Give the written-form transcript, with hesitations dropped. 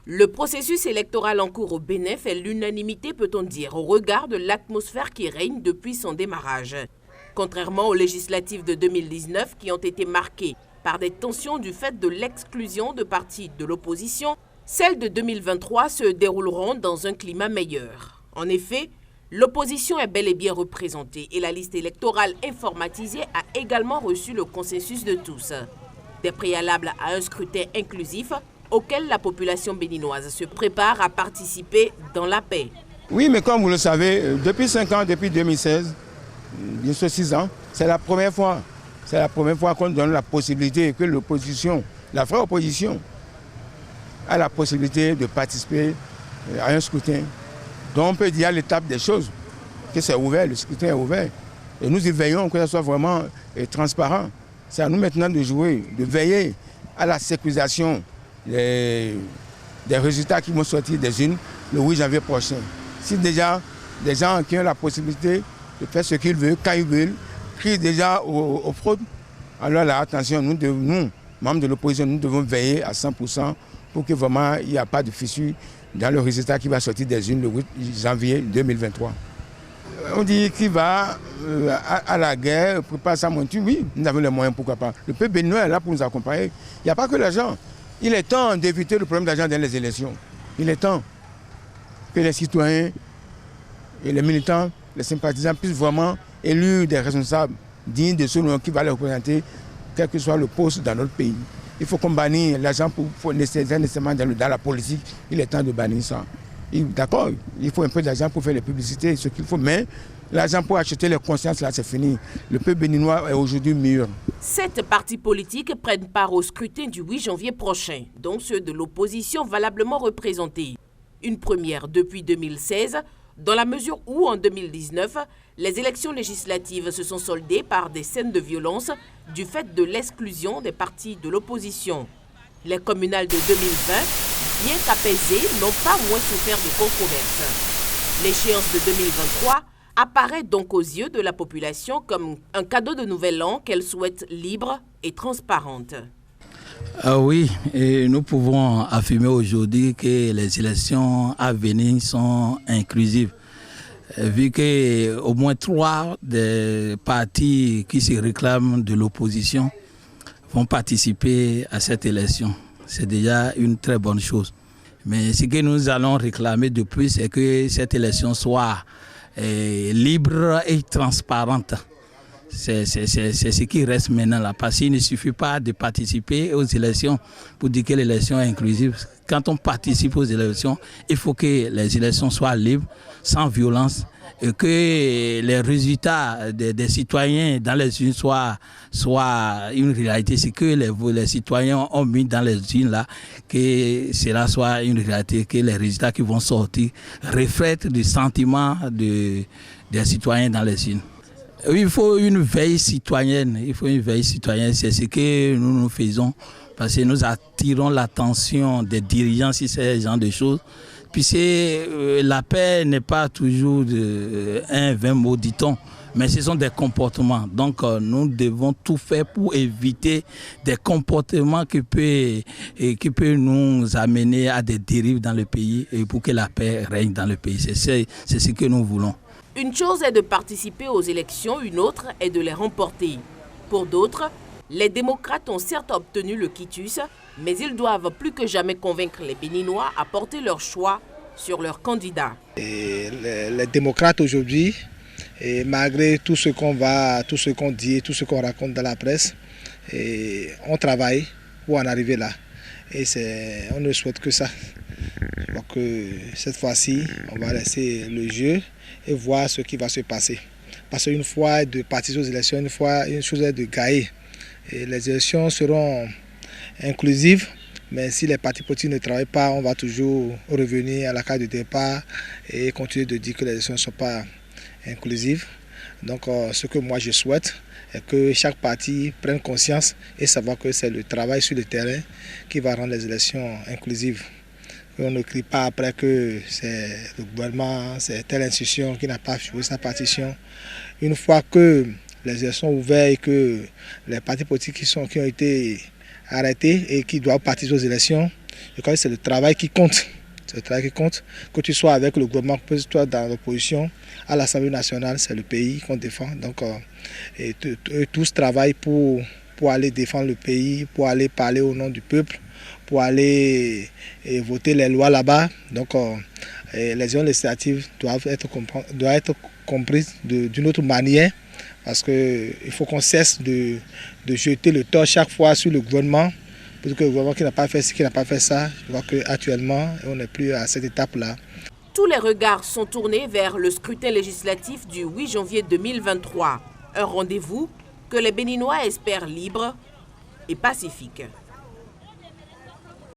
Le processus électoral en cours au Bénin fait l'unanimité, peut-on dire, au regard de l'atmosphère qui règne depuis son démarrage. Contrairement aux législatives de 2019 qui ont été marquées par des tensions du fait de l'exclusion de partis de l'opposition, celles de 2023 se dérouleront dans un climat meilleur. En effet, l'opposition est bel et bien représentée et la liste électorale informatisée a également reçu le consensus de tous. Des préalables à un scrutin inclusif auquel la population béninoise se prépare à participer dans la paix. Oui, mais comme vous le savez, depuis 5 ans, depuis 2016, bien sûr 6 ans, c'est la première fois. C'est la première fois qu'on donne la possibilité que l'opposition, la vraie opposition, a la possibilité de participer à un scrutin. Donc on peut dire à l'étape des choses que c'est ouvert, le scrutin est ouvert. Et nous y veillons que ce soit vraiment transparent. C'est à nous maintenant de jouer, de veiller à la sécurisation des résultats qui vont sortir des urnes le 8 janvier prochain. Si déjà des gens qui ont la possibilité de faire ce qu'ils veulent, quand ils veulent, crient déjà aux fraudes, alors là, attention, nous, membres de l'opposition, nous devons veiller à 100% pour que vraiment il n'y ait pas de fissure dans le résultat qui va sortir des urnes le 8 janvier 2023. On dit qu'il va à la guerre, prépare sa monture, oui, nous avons les moyens, pourquoi pas. Le peuple béninois est là pour nous accompagner. Il n'y a pas que l'argent. Il est temps d'éviter le problème d'argent dans les élections. Il est temps que les citoyens et les militants, les sympathisants puissent vraiment élire des responsables dignes de ceux qui vont les représenter, quel que soit le poste dans notre pays. Il faut qu'on bannisse l'argent nécessairement dans la politique. Il est temps de bannir ça. D'accord, il faut un peu d'argent pour faire les publicités, ce qu'il faut, mais l'argent pour acheter les consciences, là, c'est fini. Le peuple béninois est aujourd'hui mûr. 7 partis politiques prennent part au scrutin du 8 janvier prochain, dont ceux de l'opposition valablement représentés. Une première depuis 2016, dans la mesure où, en 2019, les élections législatives se sont soldées par des scènes de violence du fait de l'exclusion des partis de l'opposition. Les communales de 2020, bien qu'apaisées, n'ont pas moins souffert de controverses. L'échéance de 2023 apparaît donc aux yeux de la population comme un cadeau de nouvel an qu'elle souhaite libre et transparente. Oui, et nous pouvons affirmer aujourd'hui que les élections à venir sont inclusives. Vu qu'au moins 3 des partis qui se réclament de l'opposition vont participer à cette élection. C'est déjà une très bonne chose. Mais ce que nous allons réclamer de plus, c'est que cette élection soit libre et transparente. C'est ce qui reste maintenant là. Parce qu'il ne suffit pas de participer aux élections pour dire que l'élection est inclusive. Quand on participe aux élections, il faut que les élections soient libres, sans violence, et que les résultats des citoyens dans les urnes soient une réalité. C'est que les citoyens ont mis dans les urnes là, que cela soit une réalité, que les résultats qui vont sortir reflètent le sentiment des citoyens dans les urnes. Il faut une veille citoyenne. C'est ce que nous faisons parce que nous attirons l'attention des dirigeants sur ces genres de choses. Puisque la paix n'est pas toujours un vain mot, dit-on, mais ce sont des comportements. Donc nous devons tout faire pour éviter des comportements qui peuvent nous amener à des dérives dans le pays et pour que la paix règne dans le pays. C'est ce que nous voulons. Une chose est de participer aux élections, une autre est de les remporter. Pour d'autres, les démocrates ont certes obtenu le quitus, mais ils doivent plus que jamais convaincre les Béninois à porter leur choix sur leur candidat. Les démocrates aujourd'hui, malgré tout ce qu'on dit, tout ce qu'on raconte dans la presse, on travaille pour en arriver là. Et on ne souhaite que ça. Donc cette fois-ci, on va laisser le jeu et voir ce qui va se passer. Parce qu'une fois de participer aux élections, une chose est de gagner. Et les élections seront inclusives, mais si les partis politiques ne travaillent pas, on va toujours revenir à la case de départ et continuer de dire que les élections ne sont pas inclusives. Donc ce que moi je souhaite est que chaque parti prenne conscience et savoir que c'est le travail sur le terrain qui va rendre les élections inclusives. On ne crie pas après que c'est le gouvernement, c'est telle institution qui n'a pas joué sa partition. Une fois que les élections sont ouvertes et que les partis politiques qui ont été arrêtés et qui doivent participer aux élections Je crois que c'est le travail qui compte. C'est le travail qui compte. Que tu sois avec le gouvernement, que tu sois dans l'opposition, à l'Assemblée nationale, c'est le pays qu'on défend. Donc, tous travaillent pour aller défendre le pays, pour aller parler au nom du peuple, pour aller voter les lois là-bas. Donc, les élections législatives doivent être comprises d'une autre manière, parce qu'il faut qu'on cesse de jeter le tort chaque fois sur le gouvernement. Parce que le gouvernement qui n'a pas fait ci, qui n'a pas fait ça, je vois qu'actuellement, on n'est plus à cette étape-là. Tous les regards sont tournés vers le scrutin législatif du 8 janvier 2023. Un rendez-vous que les Béninois espèrent libre et pacifique.